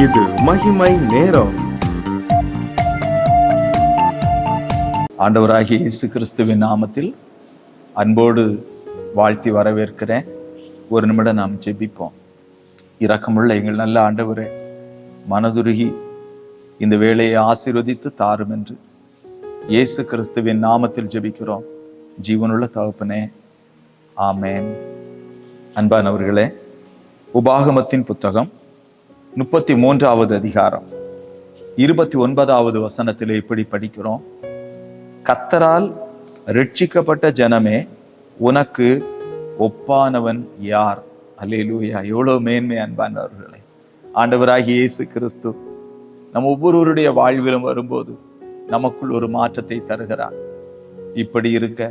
இது மகிமை நேரம். ஆண்டவராகிய இயேசு கிறிஸ்துவின் நாமத்தில் அன்போடு வாழ்த்தி வரவேற்கிறேன். ஒரு நிமிடம் நாம் ஜெபிப்போம். இரக்கமுள்ள எங்கள் நல்ல ஆண்டவரே, மனதுருகி இந்த வேளையை ஆசீர்வதித்து தாரும் என்று இயேசு கிறிஸ்துவின் நாமத்தில் ஜெபிக்கிறோம். ஜீவனுள்ள தகப்பனே, ஆமேன். அன்பானவர்களே, உபாகமத்தின் புத்தகம் 33வது அதிகாரம் 29வது வசனத்திலே இப்படி படிக்கிறோம்: கர்த்தரால் ரட்சிக்கப்பட்ட ஜனமே, உனக்கு ஒப்பானவன் யார்? அல்லேலூயா! எவ்வளவு மேன்மை அன்பானவர்களே! ஆண்டவராகிய இயேசு கிறிஸ்து நம் ஒவ்வொருவருடைய வாழ்விலும் வரும்போது நமக்குள் ஒரு மாற்றத்தை தருகிறார். இப்படி இருக்க,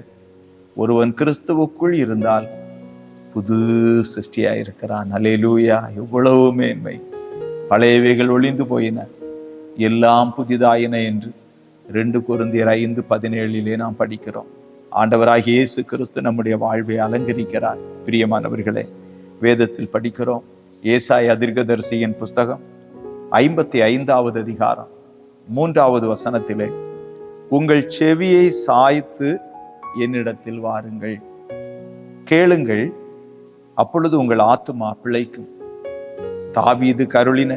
ஒருவன் கிறிஸ்துவுக்குள் இருந்தால் புது சிருஷ்டியாயிருக்கிறான். அல்லேலூயா! எவ்வளவு மேன்மை! பழையவைகள் ஒளிந்து போயின, எல்லாம் புதிதாயின என்று 2 கொரிந்தியர் 5:17 நாம் படிக்கிறோம். ஆண்டவராகிய இயேசு கிறிஸ்து நம்முடைய வாழ்வை அலங்கரிக்கிறார். பிரியமானவர்களே, வேதத்தில் படிக்கிறோம். ஏசாயா தீர்க்கதரிசியின் புஸ்தகம் 55வது அதிகாரம் 3வது வசனத்திலே, உங்கள் செவியை சாய்த்து என்னிடத்தில் வாருங்கள், கேளுங்கள், அப்பொழுது உங்கள் ஆத்துமா பிழைக்கும். தாவீது கருளின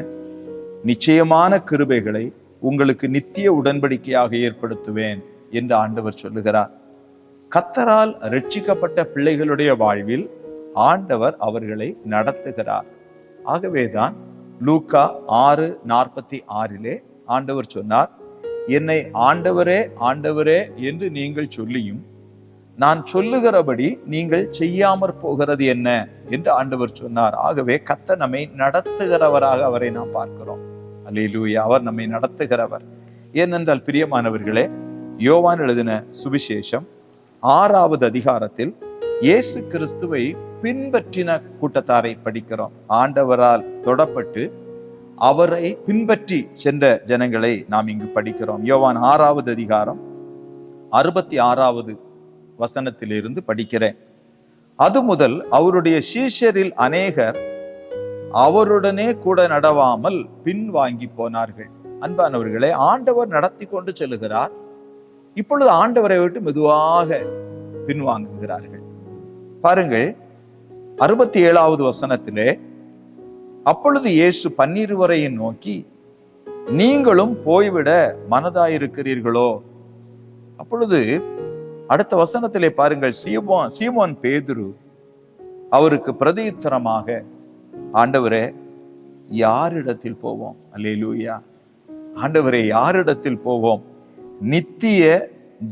நிச்சயமான கிருபைகளை உங்களுக்கு நித்திய உடன்படிக்கையாக ஏற்படுத்துவேன் என்று ஆண்டவர் சொல்லுகிறார். கர்த்தரால் ரட்சிக்கப்பட்ட பிள்ளைகளுடைய வாழ்வில் ஆண்டவர் அவர்களை நடத்துகிறார். ஆகவேதான் லூக்கா 6:46 ஆண்டவர் சொன்னார், என்னை ஆண்டவரே ஆண்டவரே என்று நீங்கள் சொல்லியும் நான் சொல்லுகிறபடி நீங்கள் செய்யாமற் போகிறது என்ன என்று ஆண்டவர் சொன்னார். ஆகவே கர்த்தர் நம்மை நடத்துகிறவராக அவரை நாம் பார்க்கிறோம். அல்லேலூயா! அவர் நம்மை நடத்துகிறவர். ஏனென்றால் பிரியமானவர்களே, யோவான் எழுதின சுவிசேஷம் 6வது அதிகாரத்தில் இயேசு கிறிஸ்துவை பின்பற்றின கூட்டத்தாரை படிக்கிறோம். ஆண்டவரால் தொடப்பட்டு அவரை பின்பற்றி சென்ற ஜனங்களை நாம் இங்கு படிக்கிறோம். யோவான் 6வது அதிகாரம் 66வது வசனத்திலிருந்து படிக்கிறேன். அது முதல் அவருடைய சீஷரில் அநேகர் அவருடனே கூட நடவாமல் பின் வாங்கி போனார்கள். அன்பானவர்களே, ஆண்டவர் நடத்தி கொண்டு செல்லுகிறார். இப்பொழுது ஆண்டவரை விட்டு மெதுவாக பின்வாங்குகிறார்கள். பாருங்கள், 67வது வசனத்திலே, அப்பொழுது இயேசு 12 நோக்கி, நீங்களும் போய்விட மனதாயிருக்கிறீர்களோ? அப்பொழுது அடுத்த வசனத்திலே பாருங்கள், சீமோன் பேதுரு அவருக்கு பிரதியுத்தரமாக, ஆண்டவரே, யாரிடத்தில் போவோம்? அல்லேலூயா! ஆண்டவரே, யாரிடத்தில் போவோம்? நித்திய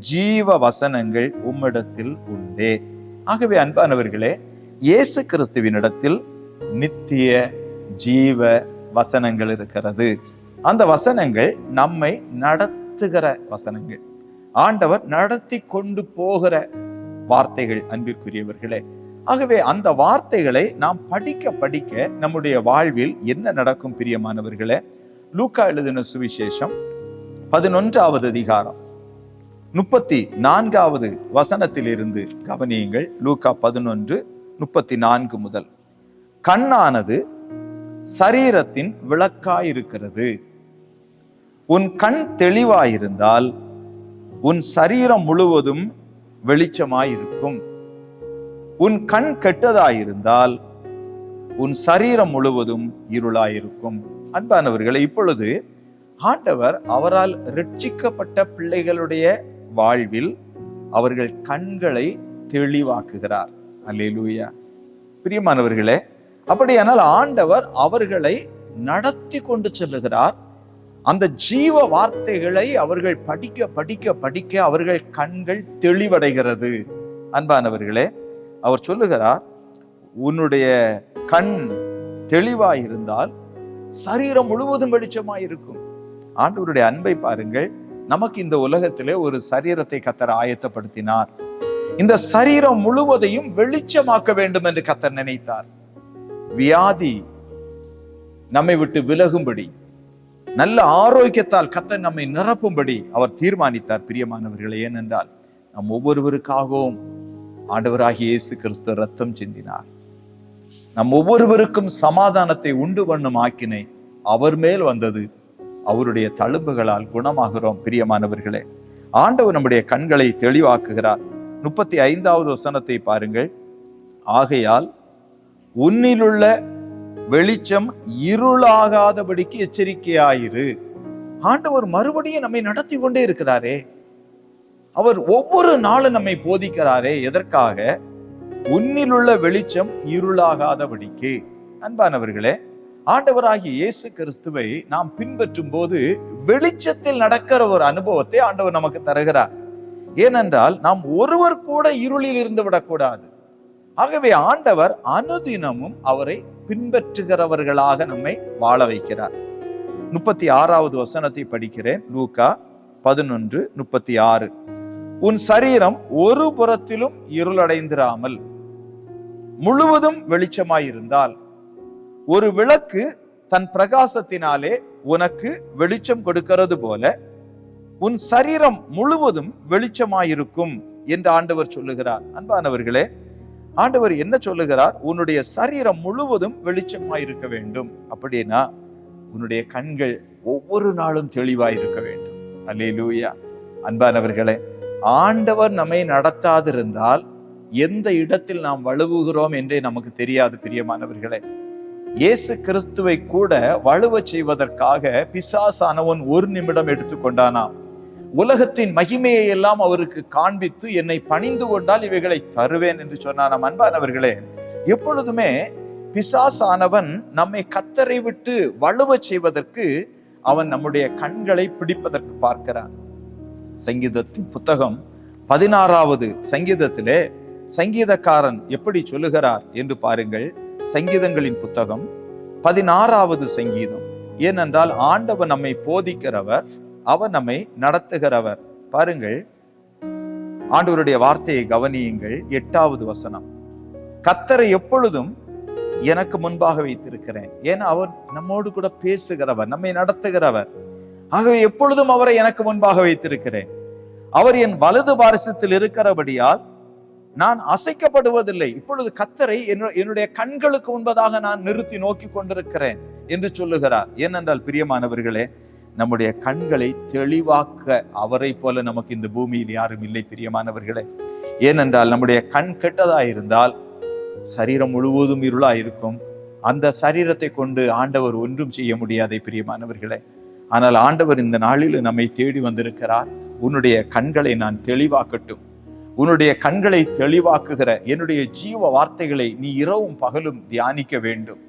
ஜீவ வசனங்கள் உம்மிடத்தில் உண்டே. ஆகவே அன்பானவர்களே, இயேசு கிறிஸ்துவினிடத்தில் நித்திய ஜீவ வசனங்கள் இருக்கிறது. அந்த வசனங்கள் நம்மை நடத்துகிற வசனங்கள், ஆண்டவர் நடத்தி கொண்டு போகிற வார்த்தைகள். அன்பிற்குரியவர்களே, ஆகவே அந்த வார்த்தைகளை நாம் படிக்க படிக்க நம்முடைய வாழ்வில் என்ன நடக்கும்? பிரியமானவர்களே, லூக்கா எழுதின சுவிசேஷம் 11வது அதிகாரம் 34வது வசனத்திலிருந்து கவனியுங்கள். லூக்கா 11:34 முதல், கண்ணானது சரீரத்தின் விளக்காயிருக்கிறது. உன் கண் தெளிவாயிருந்தால் உன் சரீரம் முழுவதும் வெளிச்சமாயிருக்கும். உன் கண் கெட்டதாயிருந்தால் உன் சரீரம் முழுவதும் இருளாயிருக்கும். அன்பானவர்களை, இப்பொழுது ஆண்டவர் அவரால் ரட்சிக்கப்பட்ட பிள்ளைகளுடைய வாழ்வில் அவர்கள் கண்களை தெளிவாக்குகிறார். அல்லேலூயா! பிரியமானவர்களே, அப்படியானால் ஆண்டவர் அவர்களை நடத்தி கொண்டு செல்லுகிறார். அந்த ஜீவ வார்த்தைகளை அவர்கள் படிக்க படிக்க படிக்க அவர்கள் கண்கள் தெளிவடைகிறது. அன்பானவர்களே, அவர் சொல்லுகிறார், உன்னுடைய கண் தெளிவாயிருந்தால் சரீரம் முழுவதும் வெளிச்சமாயிருக்கும். ஆண்டவருடைய அன்பை பாருங்கள். நமக்கு இந்த உலகத்திலே ஒரு சரீரத்தை கர்த்தர் ஆயத்தப்படுத்தினார். இந்த சரீரம் முழுவதையும் வெளிச்சமாக்க வேண்டும் என்று கர்த்தர் நினைத்தார். வியாதி நம்மை விட்டு விலகும்படி, நல்ல ஆரோக்கியத்தால் கர்த்தர் நம்மை நிரப்பும்படி அவர் தீர்மானித்தார். பிரியமானவர்களே, ஏனென்றால் நம் ஒவ்வொருவருக்காகவும் ஆண்டவராகிய இயேசு கிறிஸ்து ரத்தம் சிந்தினார். நம் ஒவ்வொருவருக்கும் சமாதானத்தை உண்டு பண்ணும் ஆக்கினை அவர் மேல் வந்தது, அவருடைய தழும்புகளால் குணமாகிறோம். பிரியமானவர்களே, ஆண்டவர் நம்முடைய கண்களை தெளிவாக்குகிறார். 35வது வசனத்தை பாருங்கள். ஆகையால் உன்னிலுள்ள வெளிச்சம் இருளாகாதபடிக்கு எச்சரிக்கையாயிரு. ஆண்டவர் மறுபடியும் நம்மை நடத்தி கொண்டே இருக்கிறாரே. அவர் ஒவ்வொரு நாளும் நம்மை போதிக்கிறாரே. எதற்காக? உன்னிலுள்ள வெளிச்சம் இருளாகாதபடிக்கு. அன்பானவர்களே, ஆண்டவராகிய இயேசு கிறிஸ்துவை நாம் பின்பற்றும் போது வெளிச்சத்தில் நடக்கிற ஒரு அனுபவத்தை ஆண்டவர் நமக்கு தருகிறார். ஏனென்றால் நாம் ஒருவர் கூட இருளில் இருந்து விடக்கூடாது. ஆகவே ஆண்டவர் அனுதினமும் அவரை பின்பற்றுகிறவர்களாக நம்மை வாழ வைக்கிறார். 36வது வசனத்தை படிக்கிறேன். லூக்கா 11:36. உன் சரீரம் ஒரு புறத்திலும் இருளடைந்திராமல் முழுவதும் வெளிச்சமாயிருந்தால், ஒரு விளக்கு தன் பிரகாசத்தினாலே உனக்கு வெளிச்சம் கொடுக்கிறது போல உன் சரீரம் முழுவதும் வெளிச்சமாயிருக்கும் என்று ஆண்டவர் சொல்லுகிறார். அன்பானவர்களே, ஆண்டவர் என்ன சொல்லுகிறார்? உன்னுடைய சரீரம் முழுவதும் வெளிச்சமாயிருக்க வேண்டும். அப்படின்னா உன்னுடைய கண்கள் ஒவ்வொரு நாளும் தெளிவாயிருக்க வேண்டும். அல்லேலூயா. அன்பானவர்களே, ஆண்டவர் நம்மை நடத்தாதிருந்தால் எந்த இடத்தில் நாம் வழுவுகிறோம் என்றே நமக்கு தெரியாது. பிரியமானவர்களே, இயேசு கிறிஸ்துவை கூட வழுவ செய்வதற்காக பிசாசானவன் ஒரு நிமிடம் எடுத்துக்கொண்டானாம். உலகத்தின் மகிமையை எல்லாம் அவருக்கு காண்பித்து, என்னை பணிந்து கொண்டால் இவைகளை தருவேன் என்று சொன்னானாம். அன்பானவர்களே, எப்பொழுதுமே பிசாசானவன் நம்மை கர்த்தரை விட்டு வழுவ செய்வதற்கு அவன் நம்முடைய கண்களை பிடிப்பதற்கு பார்க்கிறான். சங்கீதத்தின் புத்தகம் 16வது சங்கீதத்திலே சங்கீதக்காரன் எப்படி சொல்லுகிறார் என்று பாருங்கள். சங்கீதங்களின் புத்தகம் 16வது சங்கீதம். ஏனென்றால் ஆண்டவர் நம்மை போதிக்கிறவர், அவர் நம்மை நடத்துகிறவர். பாருங்கள், ஆண்டவருடைய வார்த்தையை கவனியுங்கள். 8வது வசனம். கர்த்தரை எப்பொழுதும் எனக்கு முன்பாக வைத்திருக்கிறேன். ஏன்னா அவர் நம்மோடு கூட பேசுகிறவர், நம்மை நடத்துகிறவர். ஆகவே எப்பொழுதும் அவரை எனக்கு முன்பாக வைத்திருக்கிறேன். அவர் என் வலது பாரிசத்தில் இருக்கிறபடியால் நான் அசைக்கப்படுவதில்லை. இப்பொழுது கர்த்தரை என்னுடைய கண்களுக்கு முன்பதாக நான் நிறுத்தி நோக்கி கொண்டிருக்கிறேன் என்று சொல்லுகிறார். ஏனென்றால் பிரியமானவர்களே, நம்முடைய கண்களை தெளிவாக்க அவரை போல நமக்கு இந்த பூமியில் யாரும் இல்லை. பிரியமானவர்களே, ஏனென்றால் நம்முடைய கண் கெட்டதாயிருந்தால் சரீரம் முழுவதும் இருளாயிருக்கும். அந்த சரீரத்தை கொண்டு ஆண்டவர் ஒன்றும் செய்ய முடியாதே. பிரியமானவர்களே, ஆனால் ஆண்டவர் இந்த நாளில் நம்மை தேடி வந்திருக்கிறார். உன்னுடைய கண்களை நான் தெளிவாக்கட்டும். உன்னுடைய கண்களை தெளிவாக்குகிற என்னுடைய ஜீவ வார்த்தைகளை நீ இரவும் பகலும் தியானிக்க வேண்டும்.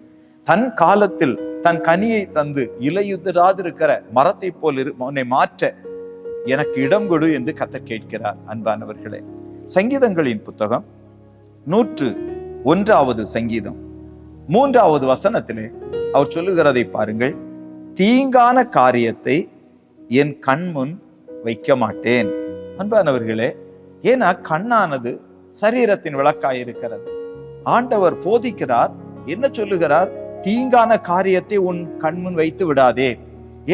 தன் காலத்தில் தன் கனியை தந்து இலையுதிராதிருக்கிற மரத்தை போல் உன்னை மாற்ற எனக்கு இடம் கொடு என்று கர்த்தர் கேட்கிறார். அன்பானவர்களே, சங்கீதங்களின் புத்தகம் 101வது சங்கீதம் 3வது வசனத்திலே அவர் சொல்லுகிறதை பாருங்கள். தீங்கான காரியத்தை என் கண்முன் வைக்க மாட்டேன். அன்பானவர்களே, ஏன்னா கண்ணானது சரீரத்தின் விளக்காயிருக்கிறது. ஆண்டவர் போதிக்கிறார். என்ன சொல்லுகிறார்? தீங்கான காரியத்தை உன் கண்முன் வைத்து விடாதே.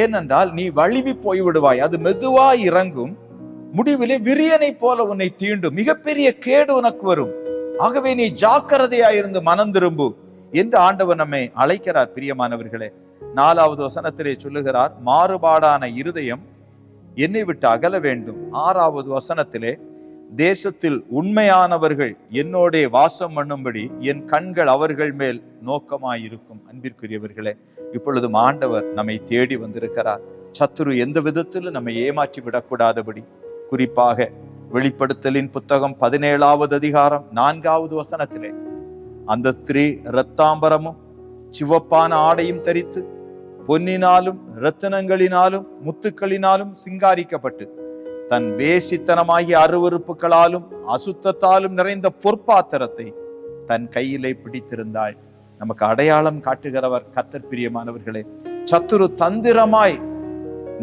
ஏனென்றால் நீ வழுவி போய்விடுவாய். அது மெதுவாய் இறங்கும், முடிவிலே விரியனை போல உன்னை தீண்டும், மிகப்பெரிய கேடு உனக்கு வரும். ஆகவே நீ ஜாக்கிரதையாயிருந்து மனம் திரும்பு என்று ஆண்டவர் நம்மை அழைக்கிறார். பிரியமானவர்களே, 4வது வசனத்திலே சொல்லுகிறார், மாறுபாடான இருதயம் என்னை விட்டு அகல வேண்டும். 6வது வசனத்திலே, தேசத்தில் உண்மையானவர்கள் என்னோட வாசம் பண்ணும்படி என் கண்கள் அவர்கள் மேல் நோக்கமாயிருக்கும். அன்பிற்குரியவர்களே, இப்பொழுதும் ஆண்டவர் நம்மை தேடி வந்திருக்கிறார். சத்துரு எந்த விதத்திலும் நம்மை ஏமாற்றி விடக்கூடாதபடி, குறிப்பாக வெளிப்படுத்தலின் புத்தகம் 17வது அதிகாரம் 4வது வசனத்திலே, அந்த ஸ்திரீ இரத்தாம்பரமும் சிவப்பான ஆடையும் தரித்து பொன்னினாலும் இரத்தினங்களினாலும் முத்துக்களினாலும் சிங்காரிக்கப்பட்டு தன் வேசித்தனமாகிய அருவருப்புகளாலும் அசுத்தத்தாலும் நிறைந்த பொற்பாத்திரத்தை தன் கையிலே பிடித்திருந்தாள். நமக்கு அடையாளம் காட்டுகிறவர் கர்த்தர். பிரியமானவர்களே, சத்துரு தந்திரமாய்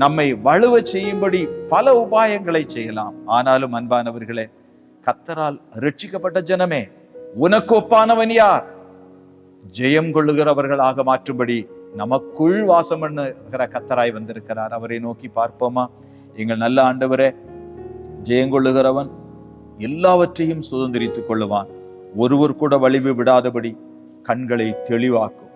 நம்மை வழுவ செய்யும்படி பல உபாயங்களை செய்யலாம். ஆனாலும் அன்பானவர்களே, கர்த்தரால் ரட்சிக்கப்பட்ட ஜனமே, உனக்கு ஒப்பானவன் யார்? ஜெயம் கொள்ளுகிறவர்களாக மாற்றும்படி நமக்குள் வாசம் பண்ணுகிற கர்த்தராய் வந்திருக்கிறார். அவரை நோக்கி பார்ப்போமா? எங்கள் நல்ல ஆண்டவரே, ஜெயங்கொள்ளுகிறவன் எல்லாவற்றையும் சுதந்திரித்துக் கொள்ளுவான். ஒருவர் கூட வலிவு விடாதபடி கண்களை தெளிவாக்கும்.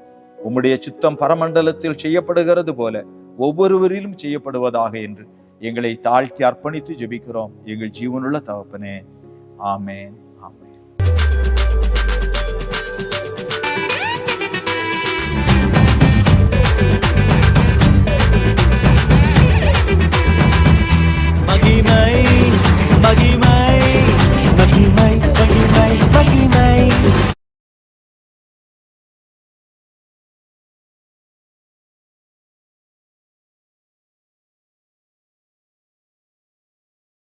உம்முடைய சித்தம் பரமண்டலத்தில் செய்யப்படுகிறது போல ஒவ்வொருவரிலும் செய்யப்படுவதாக என்று எங்களை தாழ்த்தி அர்ப்பணித்து ஜெபிக்கிறோம் எங்கள் ஜீவனுள்ள தகப்பனே. ஆமென்.